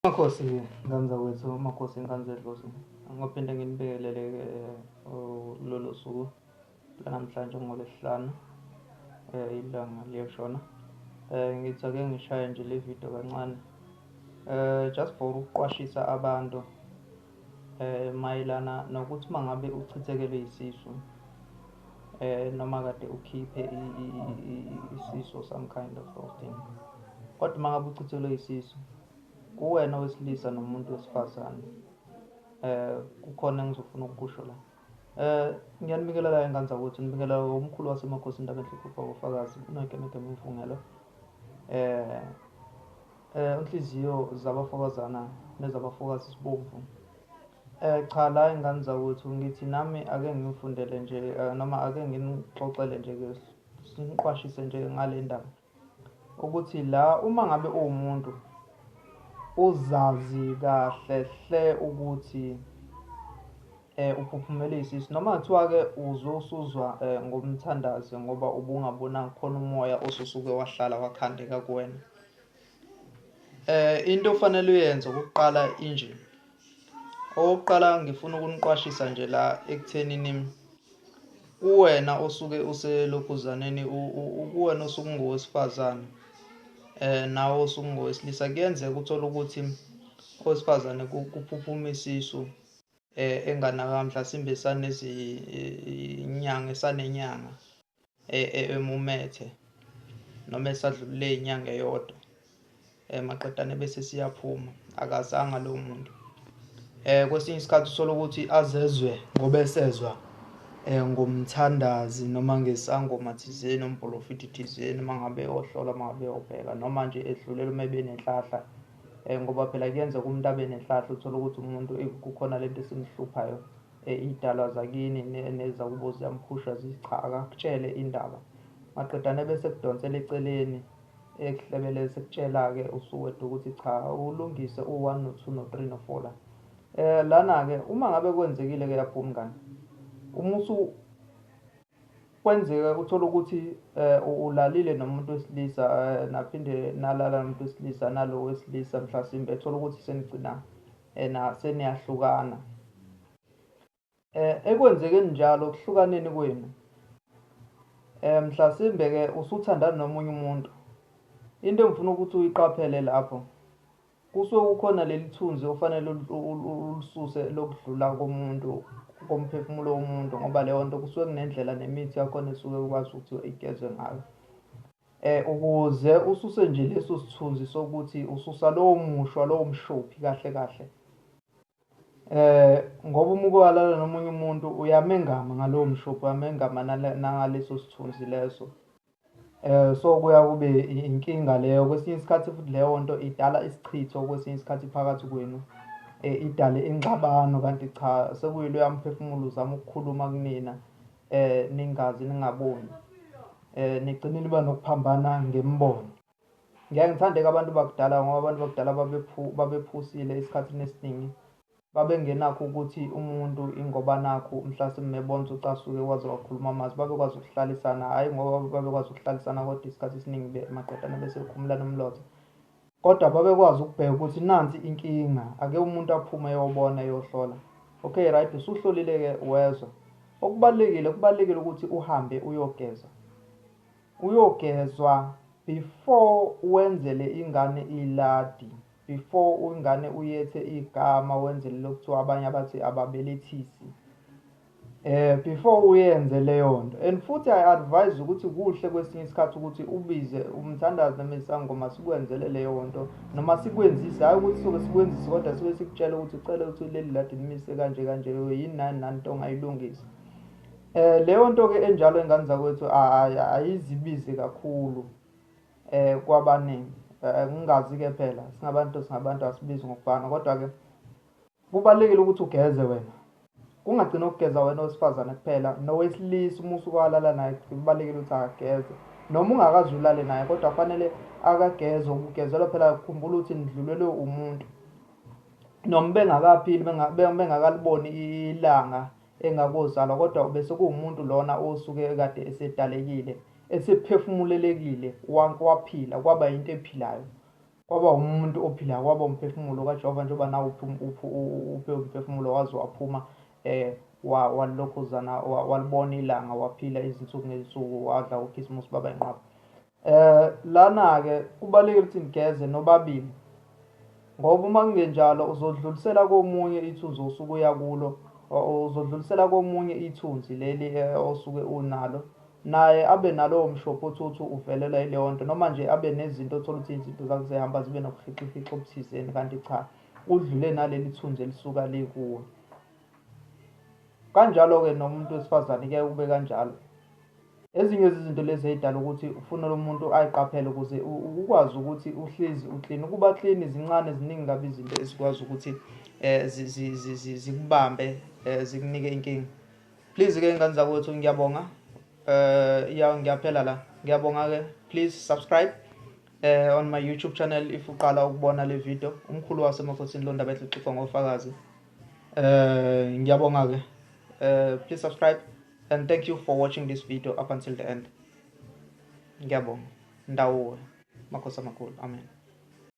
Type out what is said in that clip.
Makhosi nganzakwethu, makhosi nganzedlozi. Ngophinde nginibekelele lolo suku lanamhlanje ngoLwesihlanu, ilanga liyashona. Ngithi ake ngishaye nje le video kancane. Just for ukuqwashisa abantu mayelana nokuthi mangabe uchithekelwe isisu, noma kade ukhiphe isisu some kind of thing. Kodwa mangabe uchithelwe isisu, kuwena wesilisa nomuntu wesifazane, kukhona engizofuna ukusho la. Ngiyanibingelela la ingane zakwethu, nibingelela umkhulu wasemakhosi indaba enhlupha ubufakazi uNonkemekeme Mfungelo. Inhliziyo zabafokazana nezabafokazi sibomvu. Cha, la ingane zakwethu ngithi nami ake ngimfundele nje, noma ake nginixoxele nje, siniqwashise nje ngale ndaba ukuthi la uma ngabe uwumuntu uzazi kahle hle ukuthi uphuphumele isisu, noma kuthiwa-ke uzosuzwa ngomthandazo ngoba ubungabonanga khona umoya osusuke wahlala wakhandeka kuwena. Into ofanele uyenze okokuqala inje. Okokuqala ngifuna ukuniqwashisa nje la ekuthenini kuwena osuke uselokhuzaneni, kuwena osuke ungowesifazane nawe osuke ungowesilisa. Kuyenzeka uthole ukuthi owesifazane kuphuphuma isisu enganaka mhlasimbe esanenyanga emumethe, noma esadlulile inyanga eyodwa, maqedane bese siyaphuma, akazanga lowo muntu. Kwesinye isikhathi uthole ukuthi azezwe ngoba esezwa ngomthandazi noma ngesangoma thizeni, umprofiti thizeni, mangabe ohlola, mangabe obheka, noma nje edlulela uma benenhlahla. Ngoba phela kuyenzeka umuntu abe nenhlahla, uthole ukuthi umuntu kukhona lento esimhluphayo, idalwa zakini nezakubo ziyamkhusha, zicha akakutshele indaba. Maqedane bese kudonsela eceleni ekuhlebele sekutshela-ke usuwedwa ukuthi cha, ulungise u1 no2 no3 no4 la. Lana-ke uma ngabe kwenzekile-ke lapho umngane, umusu kwenzeka uthola ukuthi ulalile nomuntu wesilisa, naphinde nalala nomuntu wesilisa, nalo wesilisa mhlasimbe ethola ukuthi senigcina seniyahlukana. Ekwenzekeni njalo kuhlukaneni kwenu, mhlasimbe-ke usuthandana nomunye umuntu, into engifuna ukuthi uyiqaphele lapho, kusuke kukhona leli thunzi ofanele ulisuse lokudlula komuntu, komphefumulo womuntu, ngoba leyo nto kusuke kunendlela nemithi yakhona esuke ukwazi ukuthi igezwe ngayo. Ukuze ususe nje leso sithunzi sokuthi ususa lowo mushwa, lowo mshophi kahle kahle, ngoba uma uke walala nomunye umuntu uyamengama ngalowo mshophi, uyamengama nangaleso sithunzi leso. So kuya kube inkinga leyo. Kwesinye isikhathi futhi leyo nto idala isichitho, kwesinye isikhathi phakathi kwenu, idale ingxabano, kanti cha sekuyiloya mphefumulo uzama ukukhuluma kunina, ningazi ningaboni, nigcine niba nokuphambana ngemibono. Ngiyake ngithande-ke abantu bakudala, ngoba abantu bakudala babephusile esikhathini esiningi, babengenakho ukuthi umuntu ingoba nakho mhlasimbe bonke ucasuke waze wakhuluma amazwi, babekwazi ukuhlalisana, hhayi ngoba babekwazi ukuhlalisana kodwa isikhathi esiningi maqedane bese bekhumulana umlotha. Kodwa babekwazi ukubheka ukuthi nansi inkinga, ake umuntu aphume eyobona eyohlola. Okay, right, usuhlolile-ke wezwa. Kubalulekile ukuthi uhambe uyogezwa before wenzele ingane iladi, before ingane uyethe igama, wenzele lokuthiwa abanye abathi ababelethisi, before uyenze leyo nto. And futhi I-advise ukuthi kuhle kwesinye isikhathi ukuthi ubize umthandazi noma isangoma sikwenzele leyo nto, noma sikwenzise, hhayi ukuthi soke sikwenzise kodwa sibe sikutshela ukuthi ucele ukuthi leli ladi limise kanje kanje, yini nani nani into ongayilungisa. Leyo nto-ke enjalo ingane zakwethu ayizibizi kakhulu kwabaningi. Ngingazi-ke phela singabantu asibizi ngokufana, kodwa-ke kubalulekile ukuthi ugeze wena. Kungagcina ukugeza wena wesifazane kuphela, nowesilisa uma usuke walala naye kubalulekile ukuthi akageze, noma ungakaze ulale naye kodwa fanele akageze. Ukugezelwa phela kukhumbula ukuthi nidlulelwe umuntu, noma bengakaphili, bengakaliboni ilanga engakozalwa, kodwa bese kuwumuntu lona osuke kade esedalekile, esephefumulelekile, waphila, kwaba yinto ephilayo. kwaba umuntu ophilayo, kwaba umphefumulo kaJehova njengoba nawe uphe umphefumulo waze waphuma walokhuzana walibona ilanga, waphila izinsuku ngezinsuku, wadla ukhisimusi baba inqaba. Lana-ke kubalulekile ukuthi nigeze nobabili, ngoba uma kungenjalo uzodlulisela komunye ithunzi osuke uya kulo, uzodlulisela komunye ithunzi leli osuke unalo, naye abe nalowo mshopho othi uvelelwa yileyo nto, noma nje abe nezinto othola ukuthi izinto zakhe zihamba zibe nokufica obuthizeni, kanti cha, udlule naleli thunzi elisuka likuwe. Kanjalo-ke nomuntu wesifazane kuyaye kube kanjalo. Ezinye zezinto lezi ey'dala ukuthi ufuna lo muntu ayiqaphele ukuze ukwazi ukuthi uhlezi uklini. Ukuba klini zincane ziningi kabi izinto ezikwazi ukuthi zikubambe, zikunike inkinga. Please-ke ingane zakwethu, ngiyabonga. Ngiyaphela la. Ngiyabonga-ke. Please subscribe on my YouTube channel if uqala ukubona le video. Umkhulu wasemakhosini lo ndaba exoxa ngofakazi. Ngiyabonga-ke. Please subscribe and thank you for watching this video up until the end. Ngiyabonga. Ndawo. Makhosi amakhulu. Amen.